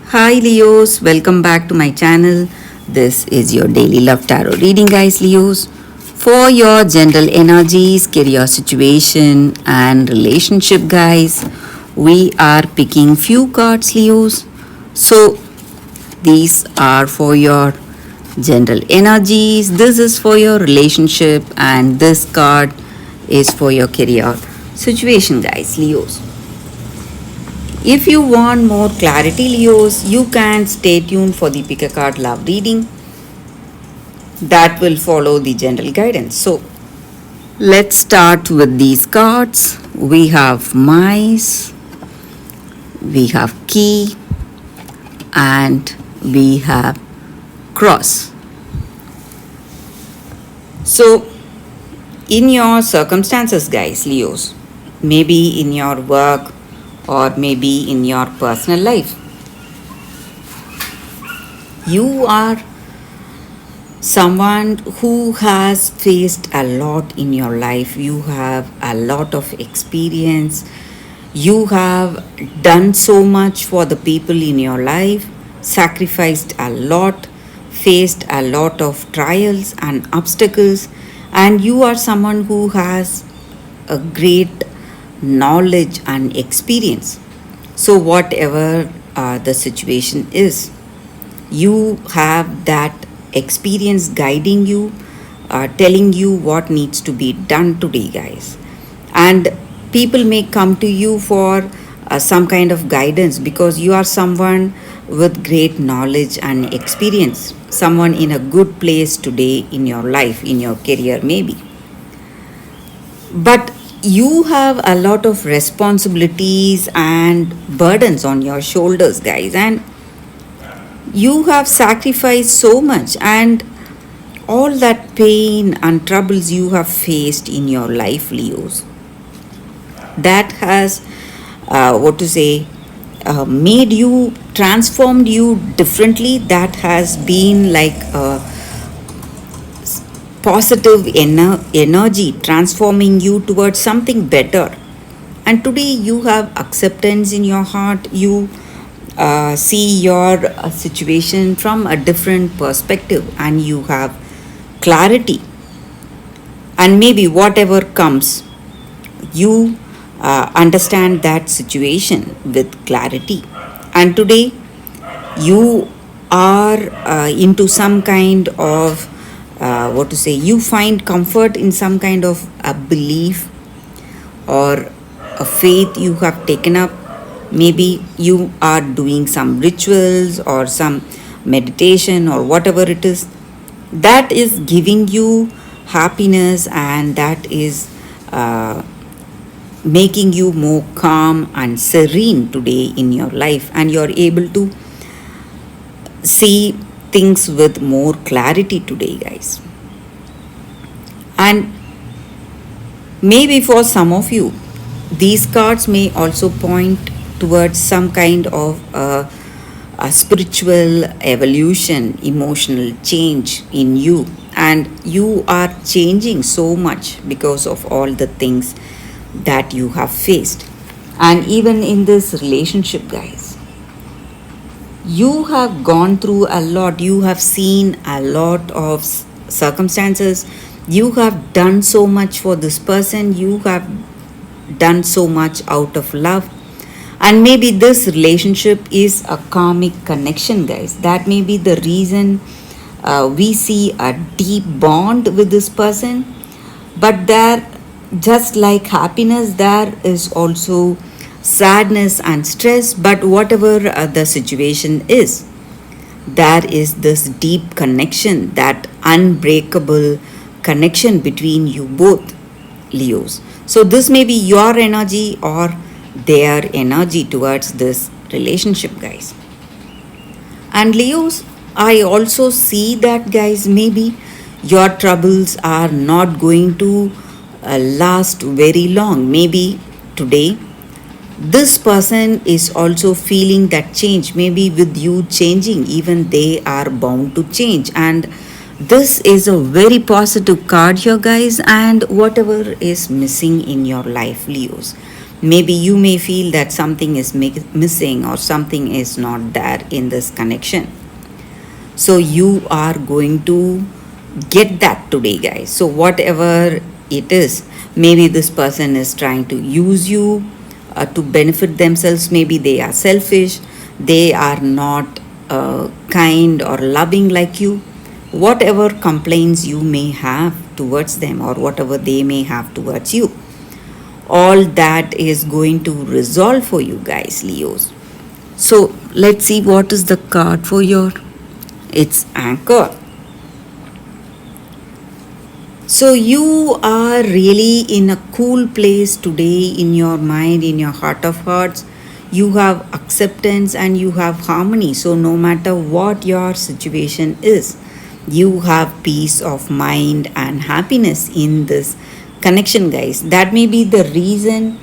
Hi Leos, welcome back to my channel. This is your daily love tarot reading, guys. Leos, for your general energies, career situation, and relationship, guys. We are picking few cards, Leos. So these are for your general energies, this is for your relationship, and this card is for your career situation, guys. Leos, if you want more clarity, Leos, you can stay tuned for the pick a card love reading that will follow the general guidance. So, let's start with these cards. We have mice, we have key, and we have cross. So, in your circumstances, guys, Leos, maybe in your work or maybe in your personal life, you are someone who has faced a lot in your life. You have a lot of experience. You have done so much for the people in your life, sacrificed a lot, faced a lot of trials and obstacles, and you are someone who has a great knowledge and experience. So, whatever the situation is, you have that experience guiding you, telling you what needs to be done today, guys. And people may come to you for some kind of guidance because you are someone with great knowledge and experience, someone in a good place today in your life, in your career, maybe. But you have a lot of responsibilities and burdens on your shoulders, guys, and you have sacrificed so much, and all that pain and troubles you have faced in your life, Leos, that has what to say made you, transformed you differently. That has been like a positive energy transforming you towards something better. And today you have acceptance in your heart. You see your situation from a different perspective, and you have clarity. And maybe whatever comes, you understand that situation with clarity. And today you are into some kind of what to say, you find comfort in some kind of a belief or a faith you have taken up. Maybe you are doing some rituals or some meditation or whatever it is that is giving you happiness, and that is making you more calm and serene today in your life, and you're able to see things with more clarity today, guys. And maybe for some of you, these cards may also point towards some kind of a spiritual evolution, emotional change in you, and you are changing so much because of all the things that you have faced. And even in this relationship, guys, you have gone through a lot, you have seen a lot of circumstances, you have done so much for this person, you have done so much out of love. And maybe this relationship is a karmic connection, guys. That may be the reason we see a deep bond with this person. But there, just like happiness, there is also sadness and stress. But whatever the situation is, there is this deep connection, that unbreakable connection between you both, Leos. So this may be your energy or their energy towards this relationship, guys. And Leos, I also see that, guys, maybe your troubles are not going to last very long. Maybe today this person is also feeling that change. Maybe with you changing, even they are bound to change. And this is a very positive card here, guys. And whatever is missing in your life, Leos, Maybe you may feel that something is missing or something is not there in this connection. So you are going to get that today, guys. So whatever it is, maybe this person is trying to use you to benefit themselves. Maybe they are selfish, they are not kind or loving like you. Whatever complaints you may have towards them or whatever they may have towards you, all that is going to resolve for you guys, Leos. So let's see what is the card for your, it's Anchor. So you are really in a cool place today in your mind, in your heart of hearts. You have acceptance and you have harmony. So no matter what your situation is, you have peace of mind and happiness in this connection, guys. That may be the reason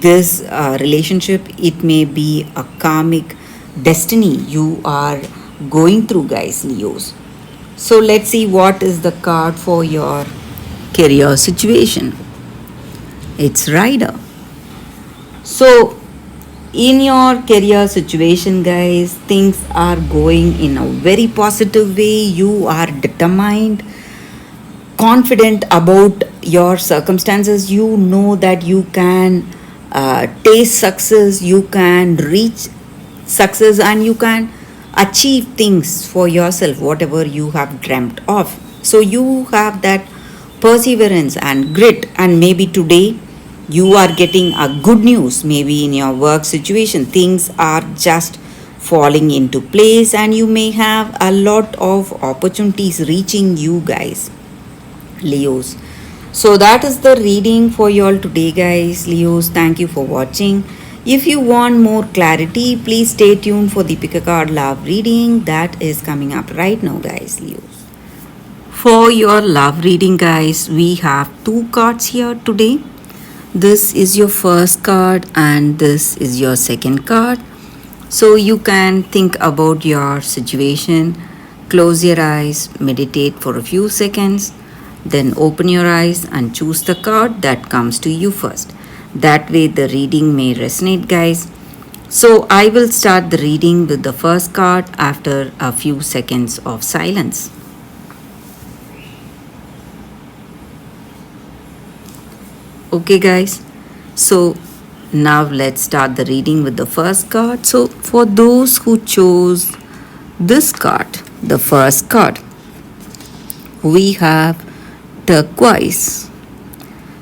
this relationship, it may be a karmic destiny you are going through, guys, Leos. So let's see what is the card for your career situation. It's Rider. So in your career situation, guys, things are going in a very positive way. You are determined, confident about your circumstances. You know that you can taste success, you can reach success, and you can achieve things for yourself, whatever you have dreamt of. So you have that perseverance and grit, and maybe today you are getting a good news. Maybe in your work situation, things are just falling into place, and you may have a lot of opportunities reaching you, guys, Leos. So that is the reading for you all today, guys. Leos, thank you for watching. If you want more clarity, please stay tuned for the Pick a Card Love reading that is coming up right now, guys, Leos. For your love reading, guys, we have two cards here today. This is your first card and this is your second card. So you can think about your situation, close your eyes, meditate for a few seconds, then open your eyes and choose the card that comes to you first. That way the reading may resonate, guys. So I will start the reading with the first card after a few seconds of silence. Okay, guys. So now let's start the reading with the first card. So for those who chose this card, the first card, we have turquoise.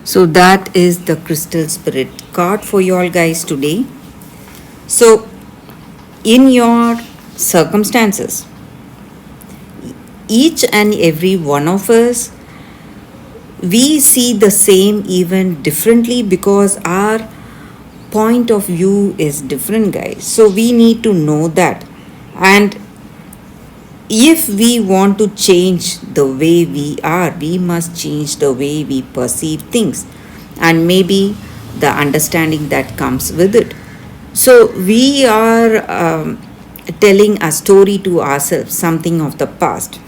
So that is the crystal spirit card for you all, guys, today. So in your circumstances, each and every one of us, we see the same event differently because our point of view is different, guys. So we need to know that. And if we want to change the way we are, we must change the way we perceive things and maybe the understanding that comes with it. So we are telling a story to ourselves, something of the past,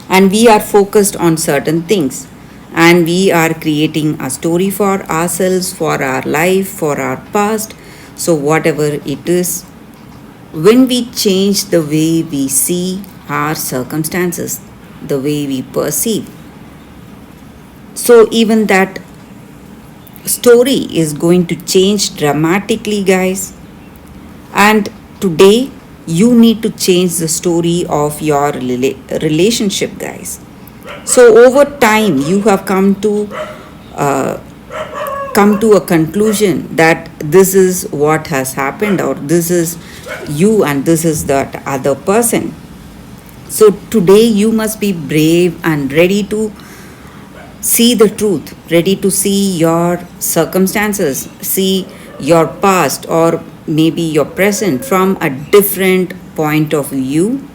and we are focused on certain things, and we are creating a story for ourselves, for our life, for our past. So whatever it is, when we change the way we see our circumstances, the way we perceive, so even that story is going to change dramatically, guys. And today you need to change the story of your relationship, guys. So over time you have come to a conclusion that this is what has happened, or this is you and this is that other person. So today you must be brave and ready to see the truth, ready to see your circumstances, see your past or maybe your present from a different point of view.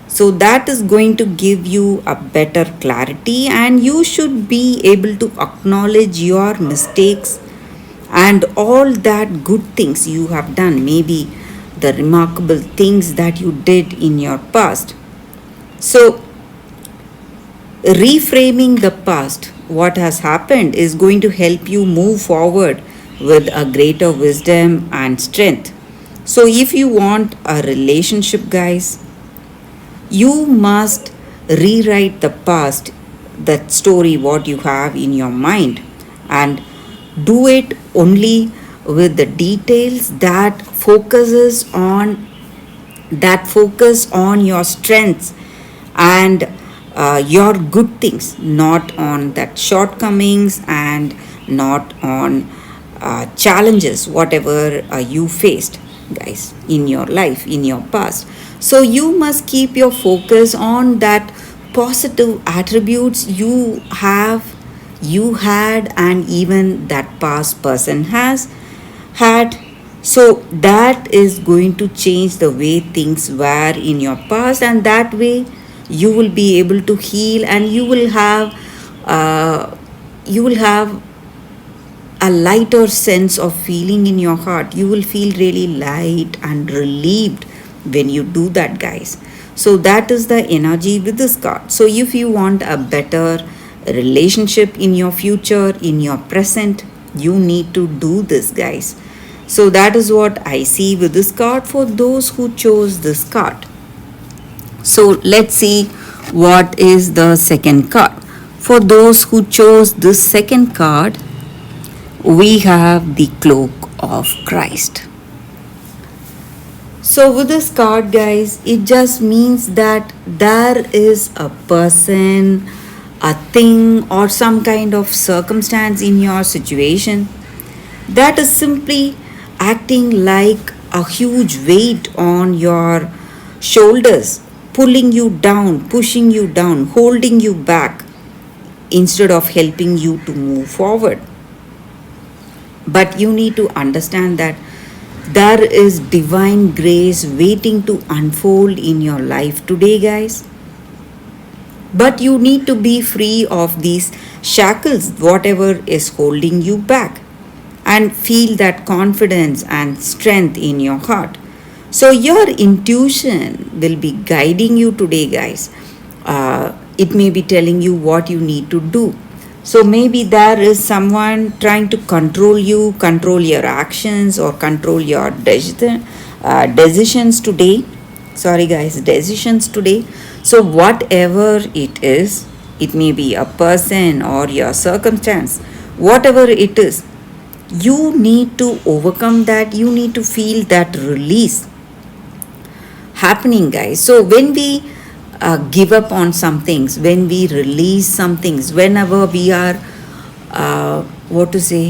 So that is going to give you a better clarity, and you should be able to acknowledge your mistakes and all that good things you have done, maybe the remarkable things that you did in your past. So reframing the past, what has happened, is going to help you move forward with a greater wisdom and strength. So, if you want a relationship, guys, you must rewrite the past, that story what you have in your mind, and do it only with the details that focus on your strengths and your good things, not on that shortcomings and not on challenges whatever you faced, guys, in your life, in your past. So you must keep your focus on that positive attributes you had, and even that past person has had. So that is going to change the way things were in your past, and that way you will be able to heal, and you will have a lighter sense of feeling in your heart. You will feel really light and relieved when you do that, guys. So that is the energy with this card. So if you want a better relationship in your future, in your present, you need to do this, guys. So that is what I see with this card for those who chose this card. So let's see what is the second card. For those who chose this second card, we have the cloak of Christ. So with this card, guys, it just means that there is a person, a thing, or some kind of circumstance in your situation that is simply acting like a huge weight on your shoulders, pulling you down, pushing you down, holding you back instead of helping you to move forward. But you need to understand that there is divine grace waiting to unfold in your life today, guys. But you need to be free of these shackles, whatever is holding you back, and feel that confidence and strength in your heart. So your intuition will be guiding you today, guys. It may be telling you what you need to do. So maybe there is someone trying to control you, control your actions, or control your decisions today. Sorry, guys, decisions today. So whatever it is, it may be a person or your circumstance, whatever it is, you need to overcome that. You need to feel that release happening, guys. So when we give up on some things, when we release some things, whenever we are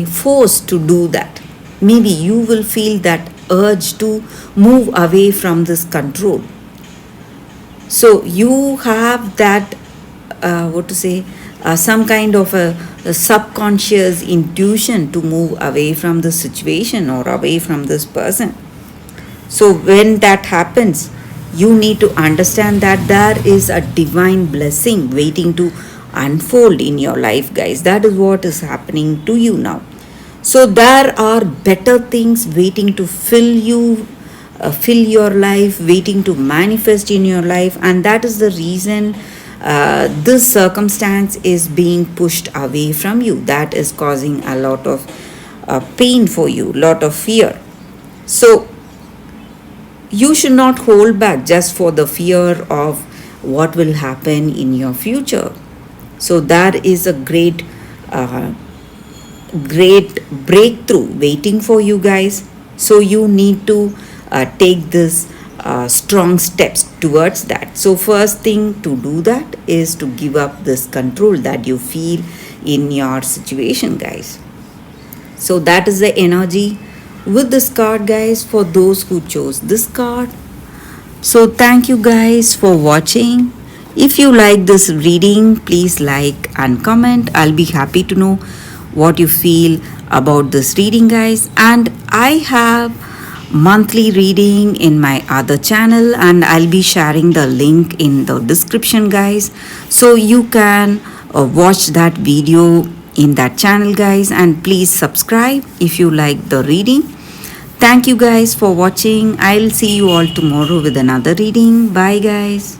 forced to do that, maybe you will feel that urge to move away from this control. So you have that some kind of a subconscious intuition to move away from the situation or away from this person. So when that happens, you need to understand that there is a divine blessing waiting to unfold in your life, guys. That is what is happening to you now. So there are better things waiting to fill your life, waiting to manifest in your life, and that is the reason this circumstance is being pushed away from you. That is causing a lot of pain for you, lot of fear. So you should not hold back just for the fear of what will happen in your future. So there is a great breakthrough waiting for you, guys. So you need to take this strong steps towards that. So first thing to do that is to give up this control that you feel in your situation, guys. So that is the energy with this card, guys, for those who chose this card. So thank you, guys, for watching. If you like this reading, please like and comment. I'll be happy to know what you feel about this reading, guys. And I have monthly reading in my other channel, and I'll be sharing the link in the description, guys, so you can watch that video in that channel, guys. And please subscribe if you like the reading. Thank you, guys, for watching. I'll see you all tomorrow with another reading. Bye, guys.